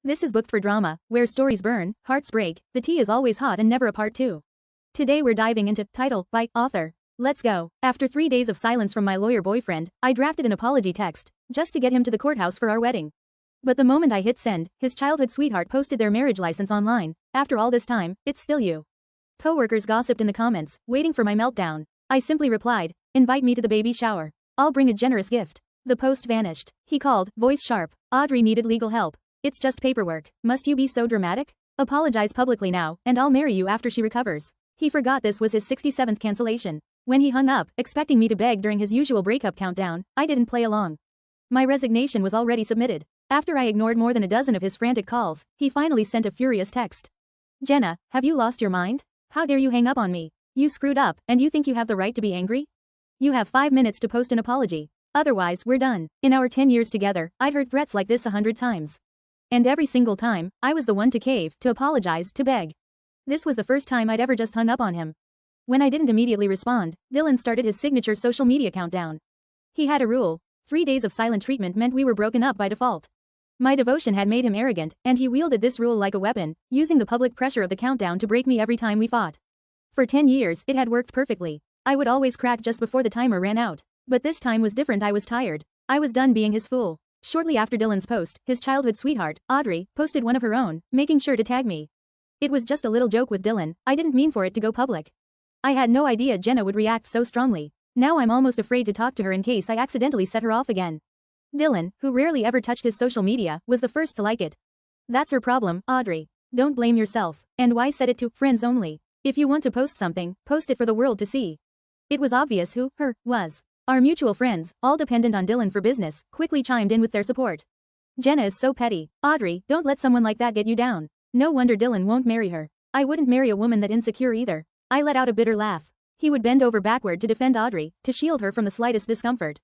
This is Booked for Drama, where stories burn, hearts break, the tea is always hot and never a part two. Today we're diving into Title by Author. Let's go. After 3 days of silence from my lawyer boyfriend, I drafted an apology text, just to get him to the courthouse for our wedding. But the moment I hit send, his childhood sweetheart posted their marriage license online. After all this time, it's still you. Coworkers gossiped in the comments, waiting for my meltdown. I simply replied, invite me to the baby shower. I'll bring a generous gift. The post vanished. He called, voice sharp. Audrey needed legal help. It's just paperwork. Must you be so dramatic? Apologize publicly now, and I'll marry you after she recovers. He forgot this was his 67th cancellation. When he hung up, expecting me to beg during his usual breakup countdown, I didn't play along. My resignation was already submitted. After I ignored more than a dozen of his frantic calls, he finally sent a furious text. Jena, have you lost your mind? How dare you hang up on me? You screwed up, and you think you have the right to be angry? You have 5 minutes to post an apology. Otherwise, we're done. In our 10 years together, I'd heard threats like this 100 times. And every single time, I was the one to cave, to apologize, to beg. This was the first time I'd ever just hung up on him. When I didn't immediately respond, Dillon started his signature social media countdown. He had a rule. 3 days of silent treatment meant we were broken up by default. My devotion had made him arrogant, and he wielded this rule like a weapon, using the public pressure of the countdown to break me every time we fought. For 10 years, it had worked perfectly. I would always crack just before the timer ran out. But this time was different. I was tired. I was done being his fool. Shortly after Dillon's post, his childhood sweetheart, Audrey, posted one of her own, making sure to tag me. It was just a little joke with Dillon. I didn't mean for it to go public. I had no idea Jena would react so strongly. Now I'm almost afraid to talk to her in case I accidentally set her off again. Dillon, who rarely ever touched his social media, was the first to like it. That's her problem, Audrey. Don't blame yourself. And why set it to friends only? If you want to post something, post it for the world to see. It was obvious who her was. Our mutual friends, all dependent on Dillon for business, quickly chimed in with their support. Jena is so petty. Audrey, don't let someone like that get you down. No wonder Dillon won't marry her. I wouldn't marry a woman that insecure either. I let out a bitter laugh. He would bend over backward to defend Audrey, to shield her from the slightest discomfort.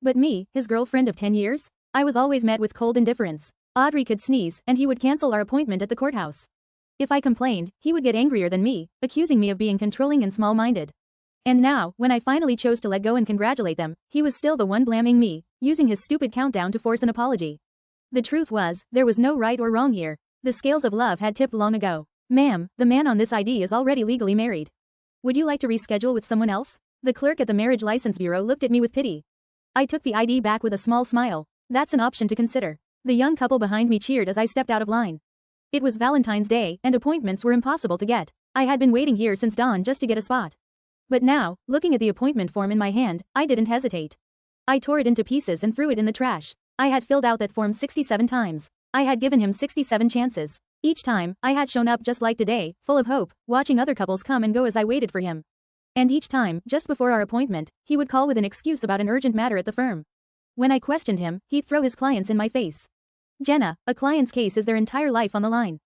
But me, his girlfriend of 10 years? I was always met with cold indifference. Audrey could sneeze, and he would cancel our appointment at the courthouse. If I complained, he would get angrier than me, accusing me of being controlling and small-minded. And now, when I finally chose to let go and congratulate them, he was still the one blaming me, using his stupid countdown to force an apology. The truth was, there was no right or wrong here. The scales of love had tipped long ago. Ma'am, the man on this ID is already legally married. Would you like to reschedule with someone else? The clerk at the marriage license bureau looked at me with pity. I took the ID back with a small smile. That's an option to consider. The young couple behind me cheered as I stepped out of line. It was Valentine's Day, and appointments were impossible to get. I had been waiting here since dawn just to get a spot. But now, looking at the appointment form in my hand, I didn't hesitate. I tore it into pieces and threw it in the trash. I had filled out that form 67 times. I had given him 67 chances. Each time, I had shown up just like today, full of hope, watching other couples come and go as I waited for him. And each time, just before our appointment, he would call with an excuse about an urgent matter at the firm. When I questioned him, he'd throw his clients in my face. Jena, a client's case is their entire life on the line.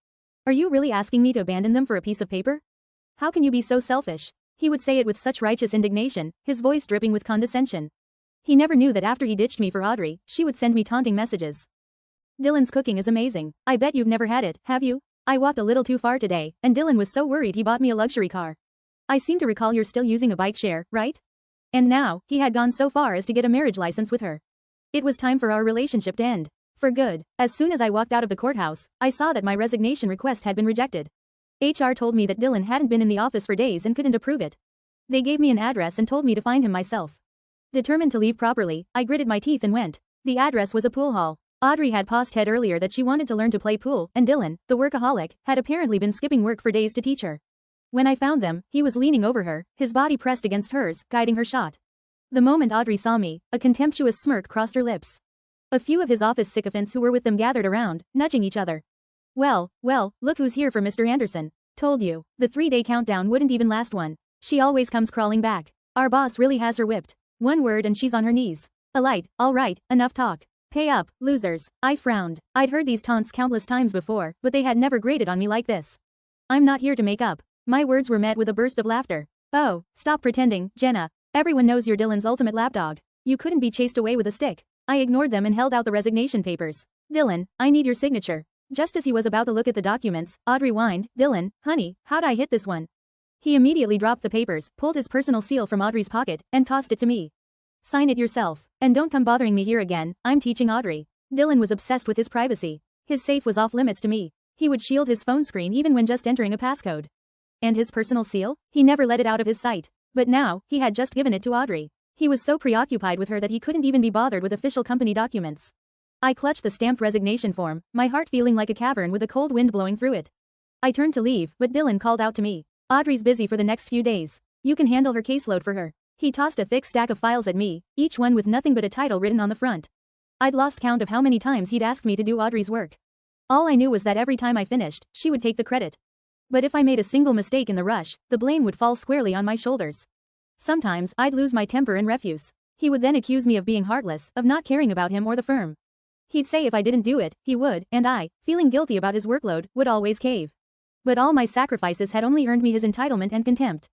Are you really asking me to abandon them for a piece of paper? How can you be so selfish? He would say it with such righteous indignation, his voice dripping with condescension. He never knew that after he ditched me for Audrey, she would send me taunting messages. Dillon's cooking is amazing. I bet you've never had it, have you? I walked a little too far today, and Dillon was so worried he bought me a luxury car. I seem to recall you're still using a bike share, right? And now, he had gone so far as to get a marriage license with her. It was time for our relationship to end. For good. As soon as I walked out of the courthouse, I saw that my resignation request had been rejected. HR told me that Dillon hadn't been in the office for days and couldn't approve it. They gave me an address and told me to find him myself. Determined to leave properly, I gritted my teeth and went. The address was a pool hall. Audrey had posted earlier that she wanted to learn to play pool, and Dillon, the workaholic, had apparently been skipping work for days to teach her. When I found them, he was leaning over her, his body pressed against hers, guiding her shot. The moment Audrey saw me, a contemptuous smirk crossed her lips. A few of his office sycophants who were with them gathered around, nudging each other. Well, look who's here for Mr. Anderson. Told you. The 3-day countdown wouldn't even last one. She always comes crawling back. Our boss really has her whipped. One word and she's on her knees. All right, enough talk. Pay up, losers. I frowned. I'd heard these taunts countless times before, but they had never grated on me like this. I'm not here to make up. My words were met with a burst of laughter. Oh, stop pretending, Jena. Everyone knows you're Dillon's ultimate lapdog. You couldn't be chased away with a stick. I ignored them and held out the resignation papers. Dillon, I need your signature. Just as he was about to look at the documents, Audrey whined, Dillon, honey, how'd I hit this one? He immediately dropped the papers, pulled his personal seal from Audrey's pocket, and tossed it to me. Sign it yourself. And don't come bothering me here again, I'm teaching Audrey. Dillon was obsessed with his privacy. His safe was off limits to me. He would shield his phone screen even when just entering a passcode. And his personal seal? He never let it out of his sight. But now, he had just given it to Audrey. He was so preoccupied with her that he couldn't even be bothered with official company documents. I clutched the stamped resignation form, my heart feeling like a cavern with a cold wind blowing through it. I turned to leave, but Dillon called out to me. Audrey's busy for the next few days. You can handle her caseload for her. He tossed a thick stack of files at me, each one with nothing but a title written on the front. I'd lost count of how many times he'd asked me to do Audrey's work. All I knew was that every time I finished, she would take the credit. But if I made a single mistake in the rush, the blame would fall squarely on my shoulders. Sometimes, I'd lose my temper and refuse. He would then accuse me of being heartless, of not caring about him or the firm. He'd say if I didn't do it, he would, and I, feeling guilty about his workload, would always cave. But all my sacrifices had only earned me his entitlement and contempt.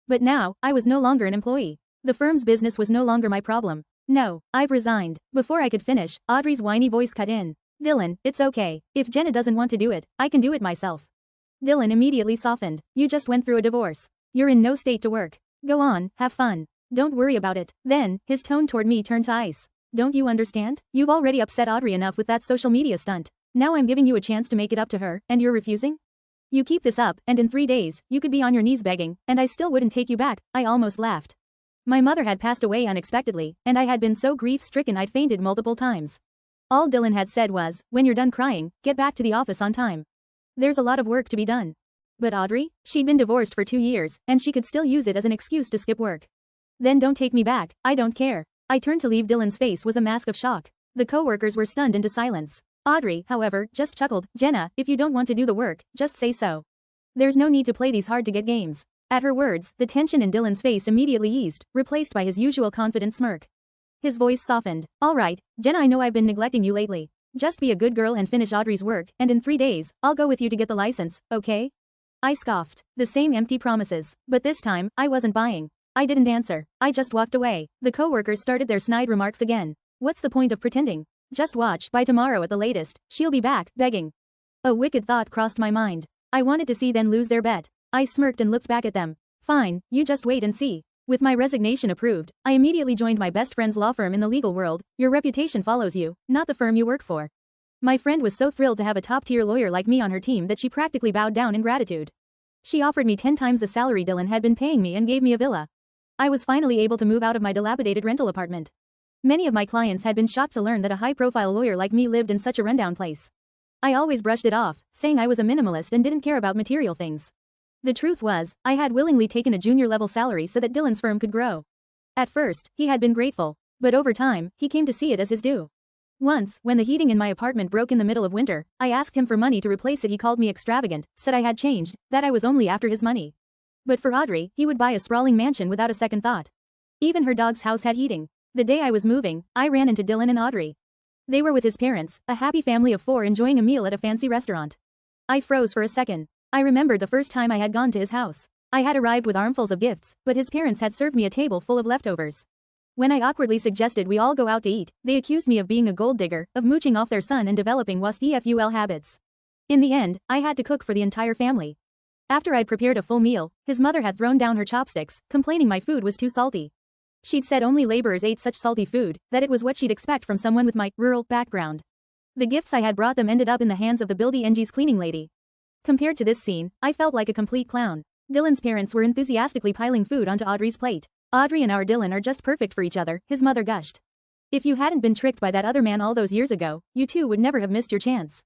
But now, I was no longer an employee. The firm's business was no longer my problem. No, I've resigned. Before I could finish, Audrey's whiny voice cut in. Dillon, it's okay. If Jena doesn't want to do it, I can do it myself. Dillon immediately softened. You just went through a divorce. You're in no state to work. Go on, have fun. Don't worry about it. Then, his tone toward me turned to ice. Don't you understand? You've already upset Audrey enough with that social media stunt. Now I'm giving you a chance to make it up to her, and you're refusing? You keep this up, and in 3 days, you could be on your knees begging, and I still wouldn't take you back. I almost laughed. My mother had passed away unexpectedly, and I had been so grief-stricken I'd fainted multiple times. All Dillon had said was, when you're done crying, get back to the office on time. There's a lot of work to be done. But Audrey? She'd been divorced for 2 years, and she could still use it as an excuse to skip work. Then don't take me back, I don't care. I turned to leave. Dillon's face was a mask of shock. The co-workers were stunned into silence. Audrey, however, just chuckled. Jena, if you don't want to do the work, just say so. There's no need to play these hard-to-get games. At her words, the tension in Dillon's face immediately eased, replaced by his usual confident smirk. His voice softened. All right, Jena, I know I've been neglecting you lately. Just be a good girl and finish Audrey's work, and in 3 days, I'll go with you to get the license, okay? I scoffed. The same empty promises. But this time, I wasn't buying. I didn't answer. I just walked away. The co-workers started their snide remarks again. What's the point of pretending? Just watch, by tomorrow at the latest, she'll be back, begging. A wicked thought crossed my mind. I wanted to see them lose their bet. I smirked and looked back at them. Fine, you just wait and see. With my resignation approved, I immediately joined my best friend's law firm in the legal world. Your reputation follows you, not the firm you work for. My friend was so thrilled to have a top-tier lawyer like me on her team that she practically bowed down in gratitude. She offered me 10 times the salary Dillon had been paying me and gave me a villa. I was finally able to move out of my dilapidated rental apartment. Many of my clients had been shocked to learn that a high-profile lawyer like me lived in such a rundown place. I always brushed it off, saying I was a minimalist and didn't care about material things. The truth was, I had willingly taken a junior-level salary so that Dillon's firm could grow. At first, he had been grateful, but over time, he came to see it as his due. Once, when the heating in my apartment broke in the middle of winter, I asked him for money to replace it. He called me extravagant, said I had changed, that I was only after his money. But for Audrey, he would buy a sprawling mansion without a second thought. Even her dog's house had heating. The day I was moving, I ran into Dillon and Audrey. They were with his parents, a happy family of 4 enjoying a meal at a fancy restaurant. I froze for a second. I remembered the first time I had gone to his house. I had arrived with armfuls of gifts, but his parents had served me a table full of leftovers. When I awkwardly suggested we all go out to eat, they accused me of being a gold digger, of mooching off their son and developing WSTFUL habits. In the end, I had to cook for the entire family. After I'd prepared a full meal, his mother had thrown down her chopsticks, complaining my food was too salty. She'd said only laborers ate such salty food, that it was what she'd expect from someone with my rural background. The gifts I had brought them ended up in the hands of the Buildy NG's cleaning lady. Compared to this scene, I felt like a complete clown. Dillon's parents were enthusiastically piling food onto Audrey's plate. Audrey and our Dillon are just perfect for each other, his mother gushed. If you hadn't been tricked by that other man all those years ago, you two would never have missed your chance.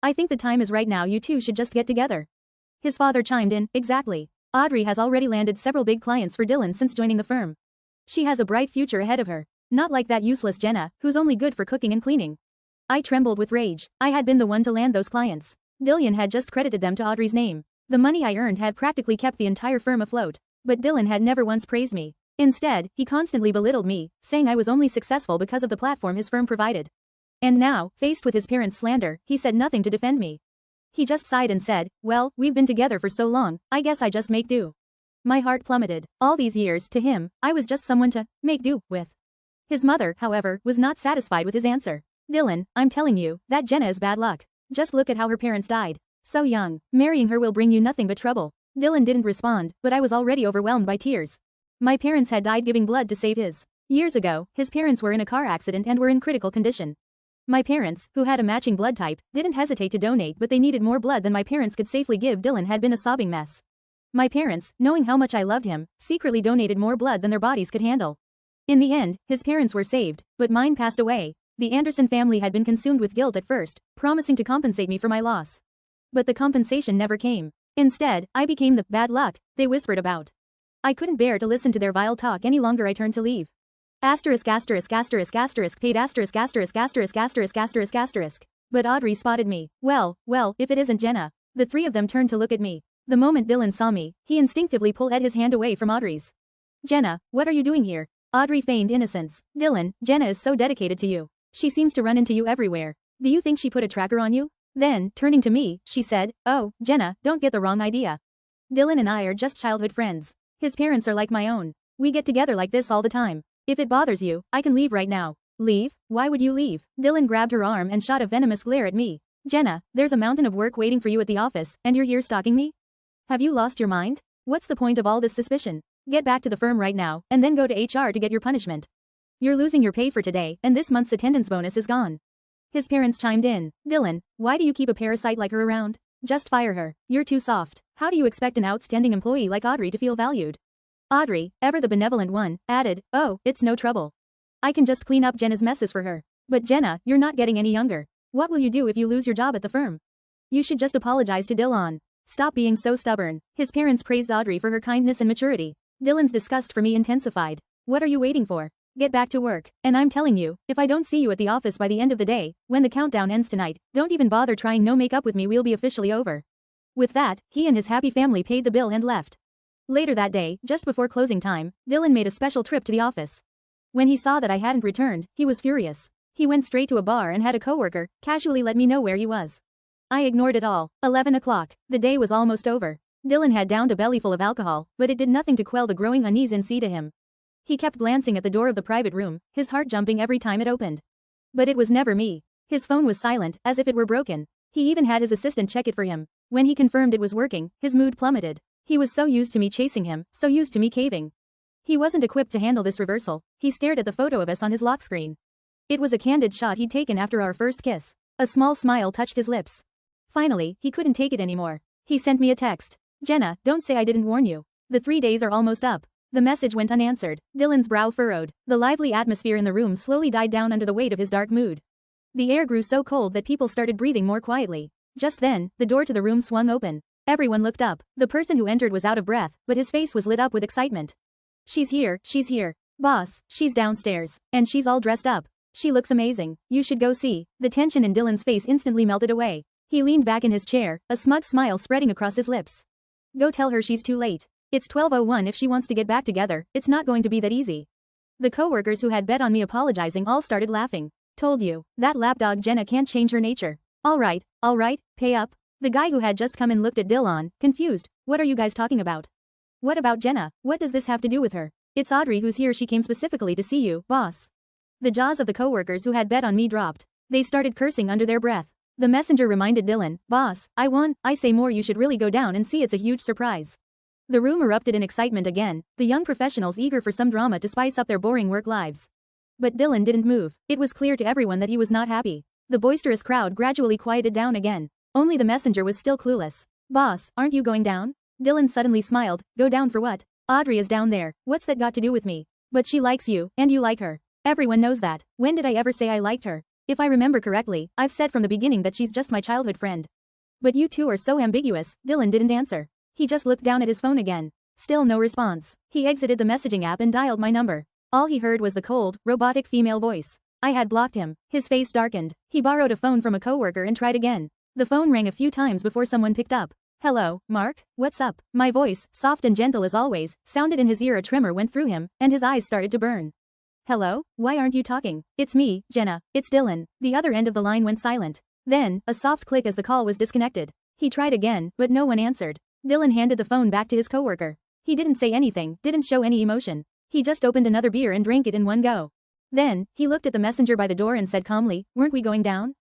I think the time is right now. You two should just get together. His father chimed in, exactly. Audrey has already landed several big clients for Dillon since joining the firm. She has a bright future ahead of her. Not like that useless Jena, who's only good for cooking and cleaning. I trembled with rage. I had been the one to land those clients. Dillon had just credited them to Audrey's name. The money I earned had practically kept the entire firm afloat. But Dillon had never once praised me. Instead, he constantly belittled me, saying I was only successful because of the platform his firm provided. And now, faced with his parents' slander, he said nothing to defend me. He just sighed and said, well, we've been together for so long, I guess I just make do. My heart plummeted. All these years, to him, I was just someone to make do with. His mother, however, was not satisfied with his answer. Dillon, I'm telling you, that Jena is bad luck. Just look at how her parents died. So young. Marrying her will bring you nothing but trouble. Dillon didn't respond, but I was already overwhelmed by tears. My parents had died giving blood to save his. Years ago, his parents were in a car accident and were in critical condition. My parents, who had a matching blood type, didn't hesitate to donate, but they needed more blood than my parents could safely give. Dillon had been a sobbing mess. My parents, knowing how much I loved him, secretly donated more blood than their bodies could handle. In the end, his parents were saved, but mine passed away. The Anderson family had been consumed with guilt at first, promising to compensate me for my loss. But the compensation never came. Instead, I became the bad luck they whispered about. I couldn't bear to listen to their vile talk any longer. I turned to leave. Asterisk asterisk asterisk asterisk paid asterisk asterisk asterisk asterisk asterisk asterisk. But Audrey spotted me. Well, if it isn't Jena. The three of them turned to look at me. The moment Dillon saw me, he instinctively pulled his hand away from Audrey's. Jena, what are you doing here? Audrey feigned innocence. Dillon, Jena is so dedicated to you. She seems to run into you everywhere. Do you think she put a tracker on you? Then, turning to me, she said, oh, Jena, don't get the wrong idea. Dillon and I are just childhood friends. His parents are like my own. We get together like this all the time. If it bothers you, I can leave right now. Leave? Why would you leave? Dillon grabbed her arm and shot a venomous glare at me. Jena, there's a mountain of work waiting for you at the office, and you're here stalking me? Have you lost your mind? What's the point of all this suspicion? Get back to the firm right now, and then go to HR to get your punishment. You're losing your pay for today, and this month's attendance bonus is gone. His parents chimed in. Dillon, why do you keep a parasite like her around? Just fire her. You're too soft. How do you expect an outstanding employee like Audrey to feel valued? Audrey, ever the benevolent one, added, oh, it's no trouble. I can just clean up Jena's messes for her. But Jena, you're not getting any younger. What will you do if you lose your job at the firm? You should just apologize to Dillon. Stop being so stubborn. His parents praised Audrey for her kindness and maturity. Dillon's disgust for me intensified. What are you waiting for? Get back to work. And I'm telling you, if I don't see you at the office by the end of the day, when the countdown ends tonight, don't even bother trying no makeup with me. We'll be officially over. With that, he and his happy family paid the bill and left. Later that day, just before closing time, Dillon made a special trip to the office. When he saw that I hadn't returned, he was furious. He went straight to a bar and had a coworker casually let me know where he was. I ignored it all. 11 o'clock. The day was almost over. Dillon had downed a bellyful of alcohol, but it did nothing to quell the growing unease inside him. He kept glancing at the door of the private room, his heart jumping every time it opened. But it was never me. His phone was silent, as if it were broken. He even had his assistant check it for him. When he confirmed it was working, his mood plummeted. He was so used to me chasing him, so used to me caving. He wasn't equipped to handle this reversal. He stared at the photo of us on his lock screen. It was a candid shot he'd taken after our first kiss. A small smile touched his lips. Finally, he couldn't take it anymore. He sent me a text. Jena, don't say I didn't warn you. The 3 days are almost up. The message went unanswered. Dillon's brow furrowed. The lively atmosphere in the room slowly died down under the weight of his dark mood. The air grew so cold that people started breathing more quietly. Just then, the door to the room swung open. Everyone looked up. The person who entered was out of breath, but his face was lit up with excitement. She's here. Boss, she's downstairs. And she's all dressed up. She looks amazing. You should go see. The tension in Dillon's face instantly melted away. He leaned back in his chair, a smug smile spreading across his lips. Go tell her she's too late. It's 12:01. If she wants to get back together, it's not going to be that easy. The coworkers who had bet on me apologizing all started laughing. Told you, that lapdog Jena can't change her nature. All right, pay up. The guy who had just come in looked at Dillon, confused. What are you guys talking about? What about Jena? What does this have to do with her? It's Audrey who's here. She came specifically to see you, boss. The jaws of the coworkers who had bet on me dropped. They started cursing under their breath. The messenger reminded Dillon, boss, I won. I say more. You should really go down and see. It's a huge surprise. The room erupted in excitement again, the young professionals eager for some drama to spice up their boring work lives. But Dillon didn't move. It was clear to everyone that he was not happy. The boisterous crowd gradually quieted down again. Only the messenger was still clueless. Boss, aren't you going down? Dillon suddenly smiled. Go down for what? Audrey is down there. What's that got to do with me? But she likes you, and you like her. Everyone knows that. When did I ever say I liked her? If I remember correctly, I've said from the beginning that she's just my childhood friend. But you two are so ambiguous. Dillon didn't answer. He just looked down at his phone again. Still no response. He exited the messaging app and dialed my number. All he heard was the cold, robotic female voice. I had blocked him. His face darkened. He borrowed a phone from a coworker and tried again. The phone rang a few times before someone picked up. Hello, Mark? What's up? My voice, soft and gentle as always, sounded in his ear. A tremor went through him, and his eyes started to burn. Hello? Why aren't you talking? It's me, Jena. It's Dillon. The other end of the line went silent. Then, a soft click as the call was disconnected. He tried again, but no one answered. Dillon handed the phone back to his coworker. He didn't say anything, didn't show any emotion. He just opened another beer and drank it in one go. Then, he looked at the messenger by the door and said calmly, weren't we going down?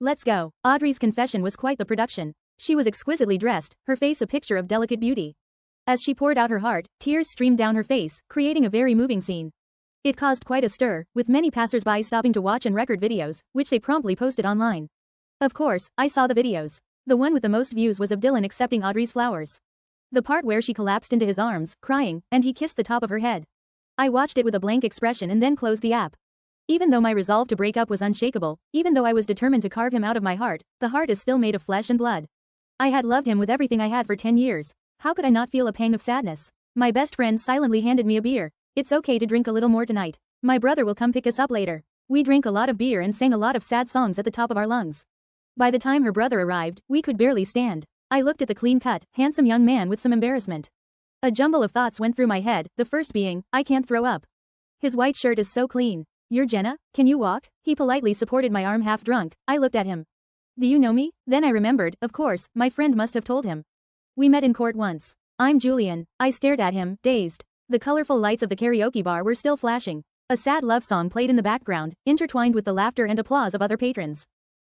Let's go. Audrey's confession was quite the production. She was exquisitely dressed, her face a picture of delicate beauty. As she poured out her heart, tears streamed down her face, creating a very moving scene. It caused quite a stir, with many passers-by stopping to watch and record videos, which they promptly posted online. Of course, I saw the videos. The one with the most views was of Dillon accepting Audrey's flowers. The part where she collapsed into his arms, crying, and he kissed the top of her head. I watched it with a blank expression and then closed the app. Even though my resolve to break up was unshakable, even though I was determined to carve him out of my heart, the heart is still made of flesh and blood. I had loved him with everything I had for 10 years. How could I not feel a pang of sadness? My best friend silently handed me a beer. It's okay to drink a little more tonight. My brother will come pick us up later. We drank a lot of beer and sang a lot of sad songs at the top of our lungs. By the time her brother arrived, we could barely stand. I looked at the clean-cut, handsome young man with some embarrassment. A jumble of thoughts went through my head, the first being, I can't throw up. His white shirt is so clean. You're Jena? Can you walk? He politely supported my arm half drunk. I looked at him. Do you know me? Then I remembered, of course, my friend must have told him. We met in court once. I'm Julian. I stared at him, dazed. The colorful lights of the karaoke bar were still flashing. A sad love song played in the background, intertwined with the laughter and applause of other patrons.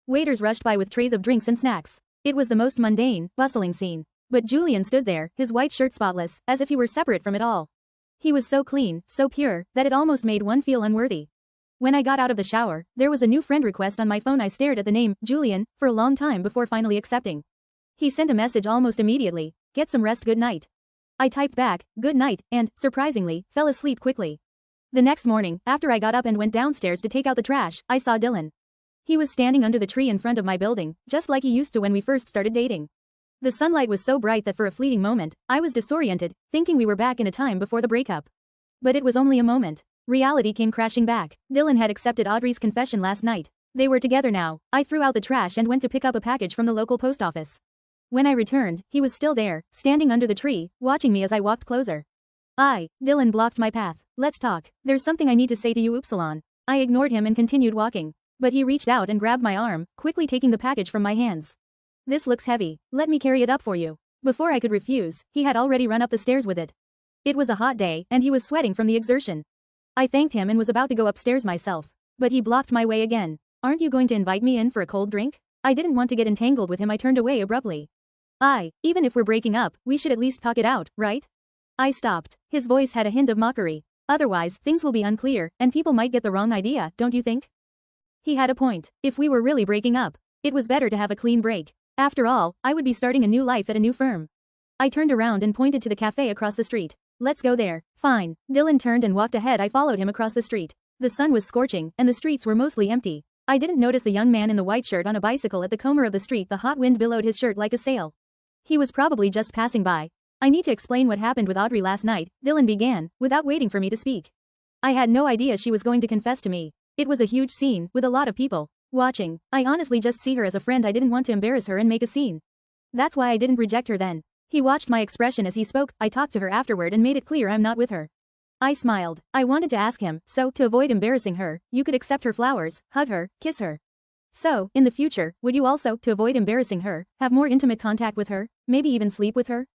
Waiters rushed by with trays of drinks and snacks. It was the most mundane, bustling scene. But Julian stood there, his white shirt spotless, as if he were separate from it all. He was so clean, so pure, that it almost made one feel unworthy. When I got out of the shower, there was a new friend request on my phone. I stared at the name, Julian, for a long time before finally accepting. He sent a message almost immediately. Get some rest, good night. I typed back, good night, and, surprisingly, fell asleep quickly. The next morning, after I got up and went downstairs to take out the trash, I saw Dillon. He was standing under the tree in front of my building, just like he used to when we first started dating. The sunlight was so bright that for a fleeting moment, I was disoriented, thinking we were back in a time before the breakup. But it was only a moment. Reality came crashing back. Dillon had accepted Audrey's confession last night. They were together now. I threw out the trash and went to pick up a package from the local post office. When I returned, he was still there, standing under the tree, watching me as I walked closer. Dillon blocked my path. Let's talk. There's something I need to say to you, Upsilon. I ignored him and continued walking. But he reached out and grabbed my arm, quickly taking the package from my hands. This looks heavy. Let me carry it up for you. Before I could refuse, he had already run up the stairs with it. It was a hot day, and he was sweating from the exertion. I thanked him and was about to go upstairs myself. But he blocked my way again. Aren't you going to invite me in for a cold drink? I didn't want to get entangled with him. I turned away abruptly. Even if we're breaking up, we should at least talk it out, right? I stopped. His voice had a hint of mockery. Otherwise, things will be unclear, and people might get the wrong idea, don't you think? He had a point. If we were really breaking up, it was better to have a clean break. After all, I would be starting a new life at a new firm. I turned around and pointed to the cafe across the street. Let's go there. Fine. Dillon turned and walked ahead. I followed him across the street. The sun was scorching, and the streets were mostly empty. I didn't notice the young man in the white shirt on a bicycle at the corner of the street. The hot wind billowed his shirt like a sail. He was probably just passing by. I need to explain what happened with Audrey last night, Dillon began, without waiting for me to speak. I had no idea she was going to confess to me. It was a huge scene, with a lot of people watching. I honestly just see her as a friend. I didn't want to embarrass her and make a scene. That's why I didn't reject her then. He watched my expression as he spoke. I talked to her afterward and made it clear I'm not with her. I smiled. I wanted to ask him, so, to avoid embarrassing her, you could accept her flowers, hug her, kiss her. So, in the future, would you also, to avoid embarrassing her, have more intimate contact with her, maybe even sleep with her?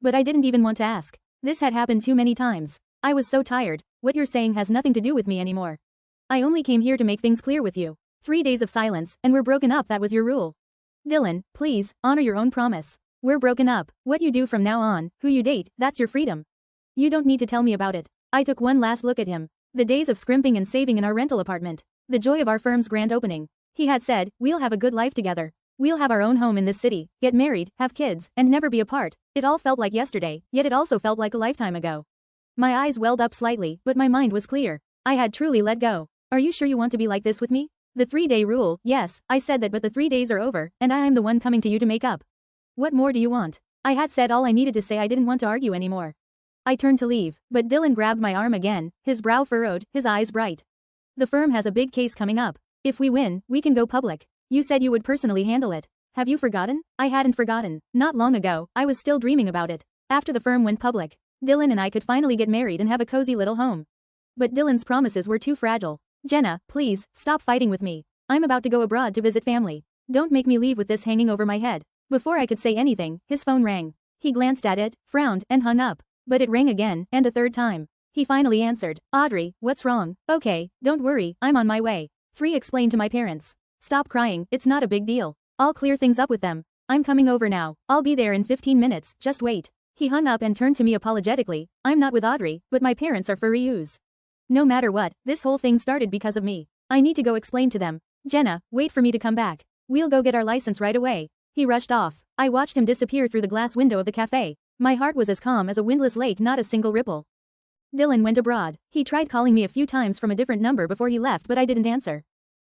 But I didn't even want to ask. This had happened too many times. I was so tired. What you're saying has nothing to do with me anymore. I only came here to make things clear with you. 3 days of silence, and we're broken up. That was your rule. Dillon, please, honor your own promise. We're broken up. What you do from now on, who you date, that's your freedom. You don't need to tell me about it. I took one last look at him. The days of scrimping and saving in our rental apartment. The joy of our firm's grand opening. He had said, we'll have a good life together. We'll have our own home in this city, get married, have kids, and never be apart. It all felt like yesterday, yet it also felt like a lifetime ago. My eyes welled up slightly, but my mind was clear. I had truly let go. Are you sure you want to be like this with me? The 3-day rule, yes, I said that, but the 3 days are over, and I am the one coming to you to make up. What more do you want? I had said all I needed to say. I didn't want to argue anymore. I turned to leave, but Dillon grabbed my arm again, his brow furrowed, his eyes bright. The firm has a big case coming up. If we win, we can go public. You said you would personally handle it. Have you forgotten? I hadn't forgotten. Not long ago, I was still dreaming about it. After the firm went public, Dillon and I could finally get married and have a cozy little home. But Dillon's promises were too fragile. Jena, please, stop fighting with me. I'm about to go abroad to visit family. Don't make me leave with this hanging over my head. Before I could say anything, his phone rang. He glanced at it, frowned, and hung up. But it rang again, and a third time. He finally answered. Audrey, what's wrong? Okay, don't worry, I'm on my way. 3. Explain to my parents. Stop crying, it's not a big deal. I'll clear things up with them. I'm coming over now. I'll be there in 15 minutes, just wait. He hung up and turned to me apologetically. I'm not with Audrey, but my parents are for reuse. No matter what, this whole thing started because of me. I need to go explain to them. Jena, wait for me to come back. We'll go get our license right away. He rushed off. I watched him disappear through the glass window of the cafe. My heart was as calm as a windless lake, not a single ripple. Dillon went abroad. He tried calling me a few times from a different number before he left, but I didn't answer.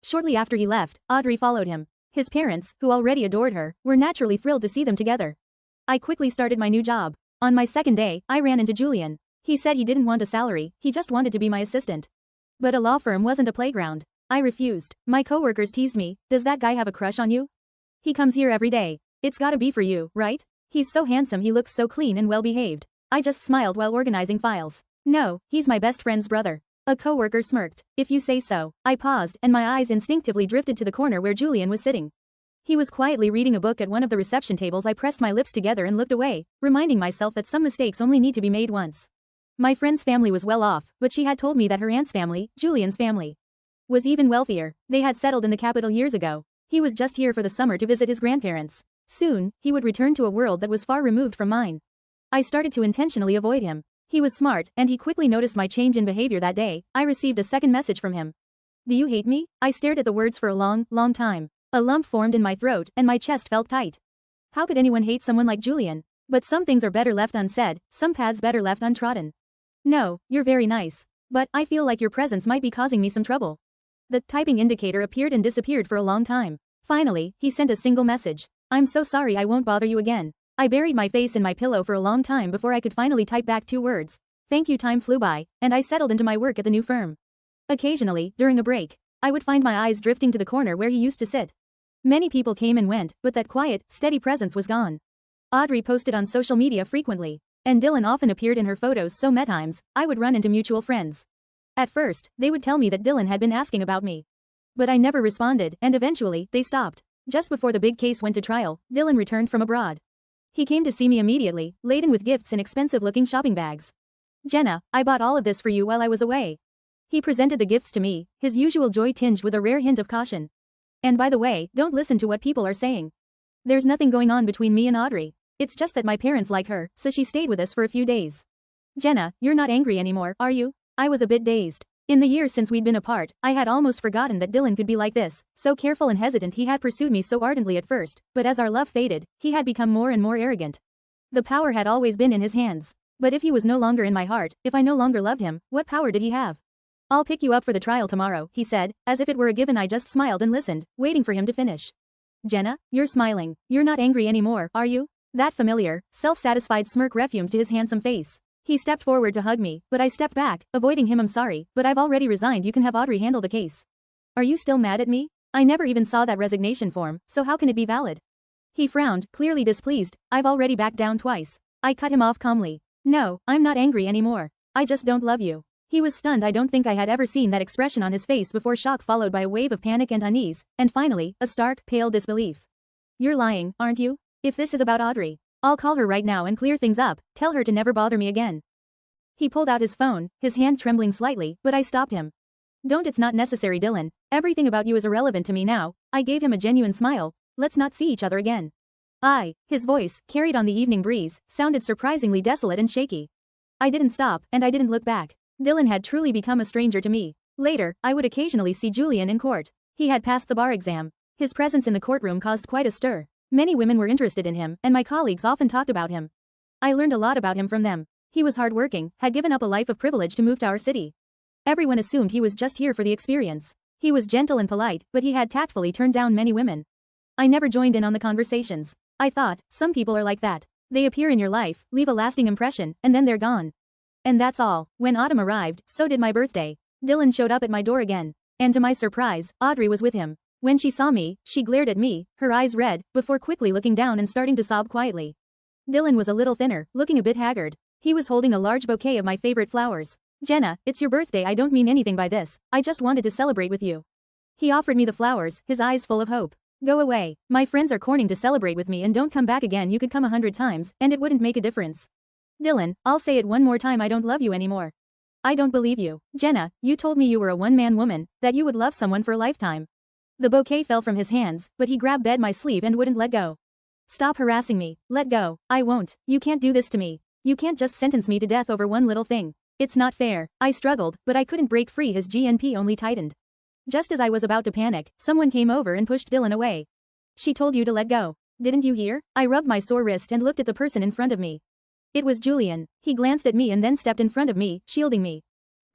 Shortly after he left, Audrey followed him. His parents, who already adored her, were naturally thrilled to see them together. I quickly started my new job. On my second day, I ran into Julian. He said he didn't want a salary, he just wanted to be my assistant. But a law firm wasn't a playground. I refused. My coworkers teased me, "Does that guy have a crush on you? He comes here every day. It's gotta be for you, right? He's so handsome, he looks so clean and well behaved." I just smiled while organizing files. "No, he's my best friend's brother." A coworker smirked. "If you say so." I paused, and my eyes instinctively drifted to the corner where Julian was sitting. He was quietly reading a book at one of the reception tables. I pressed my lips together and looked away, reminding myself that some mistakes only need to be made once. My friend's family was well off, but she had told me that her aunt's family, Julian's family, was even wealthier. They had settled in the capital years ago. He was just here for the summer to visit his grandparents. Soon, he would return to a world that was far removed from mine. I started to intentionally avoid him. He was smart, and he quickly noticed my change in behavior that day. I received a second message from him. "Do you hate me?" I stared at the words for a long, long time. A lump formed in my throat, and my chest felt tight. How could anyone hate someone like Julian? But some things are better left unsaid, some paths better left untrodden. "No, you're very nice. But I feel like your presence might be causing me some trouble." The typing indicator appeared and disappeared for a long time. Finally, he sent a single message. "I'm so sorry, I won't bother you again." I buried my face in my pillow for a long time before I could finally type back 2 words. "Thank you." Time flew by, and I settled into my work at the new firm. Occasionally, during a break, I would find my eyes drifting to the corner where he used to sit. Many people came and went, but that quiet, steady presence was gone. Audrey posted on social media frequently, and Dillon often appeared in her photos, so many times, I would run into mutual friends. At first, they would tell me that Dillon had been asking about me. But I never responded, and eventually, they stopped. Just before the big case went to trial, Dillon returned from abroad. He came to see me immediately, laden with gifts and expensive-looking shopping bags. "Jena, I bought all of this for you while I was away." He presented the gifts to me, his usual joy tinged with a rare hint of caution. "And by the way, don't listen to what people are saying. There's nothing going on between me and Audrey. It's just that my parents like her, so she stayed with us for a few days." "Jena, you're not angry anymore, are you?" I was a bit dazed. In the years since we'd been apart, I had almost forgotten that Dillon could be like this, so careful and hesitant. He had pursued me so ardently at first, but as our love faded, he had become more and more arrogant. The power had always been in his hands. But if he was no longer in my heart, if I no longer loved him, what power did he have? "I'll pick you up for the trial tomorrow," he said, as if it were a given. I just smiled and listened, waiting for him to finish. "Jena, you're smiling. You're not angry anymore, are you?" That familiar, self-satisfied smirk refumed to his handsome face. He stepped forward to hug me, but I stepped back, avoiding him. "I'm sorry, but I've already resigned. You can have Audrey handle the case." "Are you still mad at me? I never even saw that resignation form, so how can it be valid?" He frowned, clearly displeased. "I've already backed down twice." I cut him off calmly. "No, I'm not angry anymore. I just don't love you." He was stunned. I don't think I had ever seen that expression on his face before, shock followed by a wave of panic and unease, and finally, a stark, pale disbelief. "You're lying, aren't you? If this is about Audrey, I'll call her right now and clear things up, tell her to never bother me again." He pulled out his phone, his hand trembling slightly, but I stopped him. "Don't, it's not necessary, Dillon. Everything about you is irrelevant to me now." I gave him a genuine smile. "Let's not see each other again." His voice, carried on the evening breeze, sounded surprisingly desolate and shaky. I didn't stop, and I didn't look back. Dillon had truly become a stranger to me. Later, I would occasionally see Julian in court. He had passed the bar exam. His presence in the courtroom caused quite a stir. Many women were interested in him, and my colleagues often talked about him. I learned a lot about him from them. He was hardworking, had given up a life of privilege to move to our city. Everyone assumed he was just here for the experience. He was gentle and polite, but he had tactfully turned down many women. I never joined in on the conversations. I thought, some people are like that. They appear in your life, leave a lasting impression, and then they're gone. And that's all. When autumn arrived, so did my birthday. Dillon showed up at my door again. And to my surprise, Audrey was with him. When she saw me, she glared at me, her eyes red, before quickly looking down and starting to sob quietly. Dillon was a little thinner, looking a bit haggard. He was holding a large bouquet of my favorite flowers. "Jena, it's your birthday. I don't mean anything by this. I just wanted to celebrate with you." He offered me the flowers, his eyes full of hope. "Go away. My friends are corning to celebrate with me, and don't come back again. You could come 100 times, and it wouldn't make a difference." "Dillon, I'll say it one more time. I don't love you anymore." "I don't believe you. Jena, you told me you were a one-man woman, that you would love someone for a lifetime." The bouquet fell from his hands, but he grabbed my sleeve and wouldn't let go. "Stop harassing me. Let go." "I won't. You can't do this to me. You can't just sentence me to death over one little thing. It's not fair. I struggled, but I couldn't break free. His GNP only tightened. Just as I was about to panic, someone came over and pushed Dillon away. She told you to let go. Didn't you hear? I rubbed my sore wrist and looked at the person in front of me. It was Julian. He glanced at me and then stepped in front of me, shielding me.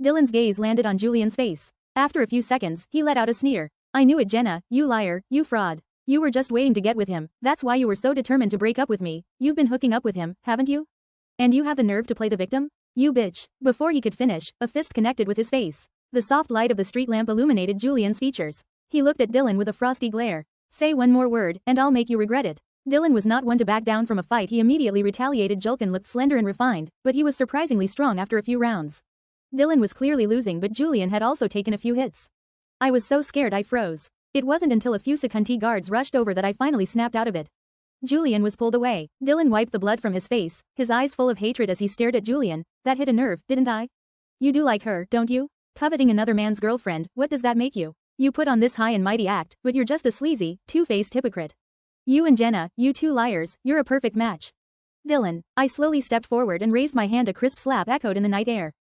Dillon's gaze landed on Julian's face. After a few seconds, he let out a sneer. I knew it, Jena, you liar, you fraud. You were just waiting to get with him, that's why you were so determined to break up with me. You've been hooking up with him, haven't you? And you have the nerve to play the victim? You bitch. Before he could finish, a fist connected with his face. The soft light of the street lamp illuminated Julian's features. He looked at Dillon with a frosty glare. Say one more word, and I'll make you regret it. Dillon was not one to back down from a fight. He immediately retaliated. Julkin looked slender and refined, but he was surprisingly strong after a few rounds. Dillon was clearly losing, but Julian had also taken a few hits. I was so scared I froze. It wasn't until a few security guards rushed over that I finally snapped out of it. Julian was pulled away. Dillon wiped the blood from his face, his eyes full of hatred as he stared at Julian. That hit a nerve, didn't I? You do like her, don't you? Coveting another man's girlfriend, what does that make you? You put on this high and mighty act, but you're just a sleazy, two-faced hypocrite. You and Jena, you two liars, you're a perfect match. Dillon. I slowly stepped forward and raised my hand. A crisp slap echoed in the night air.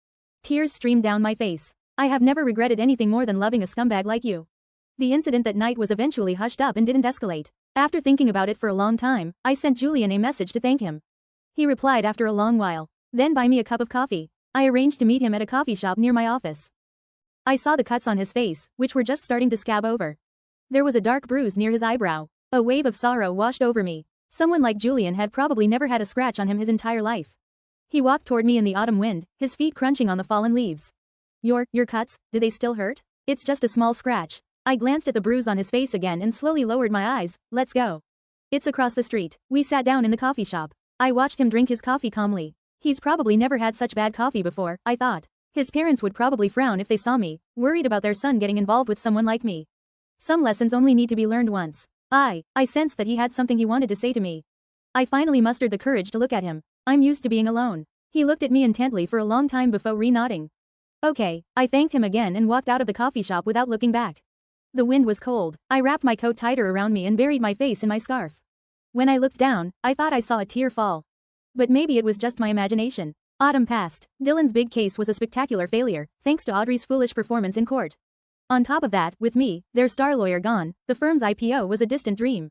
Tears streamed down my face. I have never regretted anything more than loving a scumbag like you. The incident that night was eventually hushed up and didn't escalate. After thinking about it for a long time, I sent Julian a message to thank him. He replied after a long while. Then buy me a cup of coffee. I arranged to meet him at a coffee shop near my office. I saw the cuts on his face, which were just starting to scab over. There was a dark bruise near his eyebrow. A wave of sorrow washed over me. Someone like Julian had probably never had a scratch on him his entire life. He walked toward me in the autumn wind, his feet crunching on the fallen leaves. Your cuts, do they still hurt? It's just a small scratch. I glanced at the bruise on his face again and slowly lowered my eyes. Let's go. It's across the street. We sat down in the coffee shop. I watched him drink his coffee calmly. He's probably never had such bad coffee before, I thought. His parents would probably frown if they saw me, worried about their son getting involved with someone like me. Some lessons only need to be learned once. I sensed that he had something he wanted to say to me. I finally mustered the courage to look at him. I'm used to being alone. He looked at me intently for a long time before nodding. Okay, I thanked him again and walked out of the coffee shop without looking back. The wind was cold. I wrapped my coat tighter around me and buried my face in my scarf. When I looked down, I thought I saw a tear fall. But maybe it was just my imagination. Autumn passed. Dillon's big case was a spectacular failure, thanks to Audrey's foolish performance in court. On top of that, with me, their star lawyer gone, the firm's IPO was a distant dream.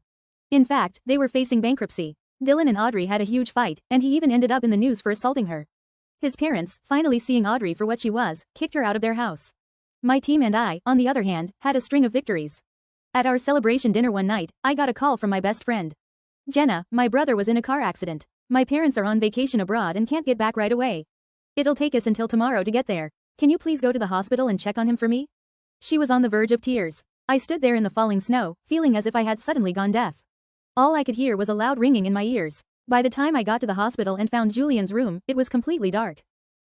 In fact, they were facing bankruptcy. Dillon and Audrey had a huge fight, and he even ended up in the news for assaulting her. His parents, finally seeing Audrey for what she was, kicked her out of their house. My team and I, on the other hand, had a string of victories. At our celebration dinner one night, I got a call from my best friend. Jena, my brother was in a car accident. My parents are on vacation abroad and can't get back right away. It'll take us until tomorrow to get there. Can you please go to the hospital and check on him for me? She was on the verge of tears. I stood there in the falling snow, feeling as if I had suddenly gone deaf. All I could hear was a loud ringing in my ears. By the time I got to the hospital and found Julian's room, it was completely dark.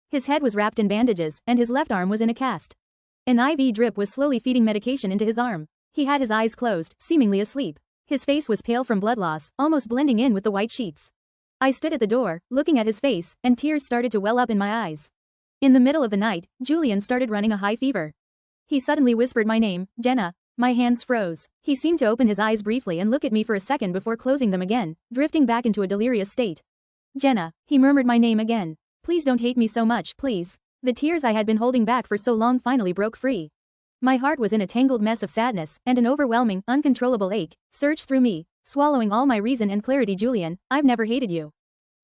His head was wrapped in bandages, and his left arm was in a cast. An IV drip was slowly feeding medication into his arm. He had his eyes closed, seemingly asleep. His face was pale from blood loss, almost blending in with the white sheets. I stood at the door, looking at his face, and tears started to well up in my eyes. In the middle of the night, Julian started running a high fever. He suddenly whispered my name, Jena. My hands froze. He seemed to open his eyes briefly and look at me for a second before closing them again, drifting back into a delirious state. Jena. He murmured my name again. Please don't hate me so much, please. The tears I had been holding back for so long finally broke free. My heart was in a tangled mess of sadness, and an overwhelming, uncontrollable ache surged through me, swallowing all my reason and clarity. Julian, I've never hated you.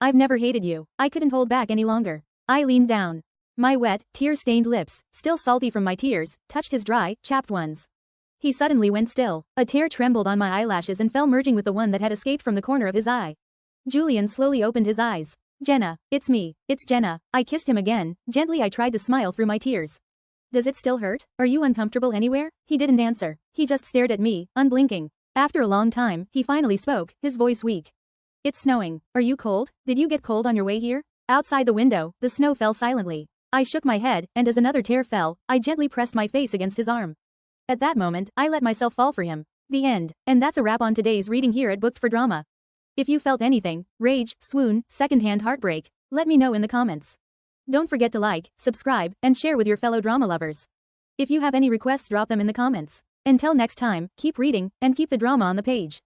I've never hated you. I couldn't hold back any longer. I leaned down. My wet, tear-stained lips, still salty from my tears, touched his dry, chapped ones. He suddenly went still. A tear trembled on my eyelashes and fell merging with the one that had escaped from the corner of his eye. Julian slowly opened his eyes. Jena, it's me. It's Jena. I kissed him again. Gently I tried to smile through my tears. Does it still hurt? Are you uncomfortable anywhere? He didn't answer. He just stared at me, unblinking. After a long time, he finally spoke, his voice weak. It's snowing. Are you cold? Did you get cold on your way here? Outside the window, the snow fell silently. I shook my head, and as another tear fell, I gently pressed my face against his arm. At that moment, I let myself fall for him. The end. And that's a wrap on today's reading here at Booked for Drama. If you felt anything, rage, swoon, secondhand heartbreak, let me know in the comments. Don't forget to like, subscribe, and share with your fellow drama lovers. If you have any requests, drop them in the comments. Until next time, keep reading, and keep the drama on the page.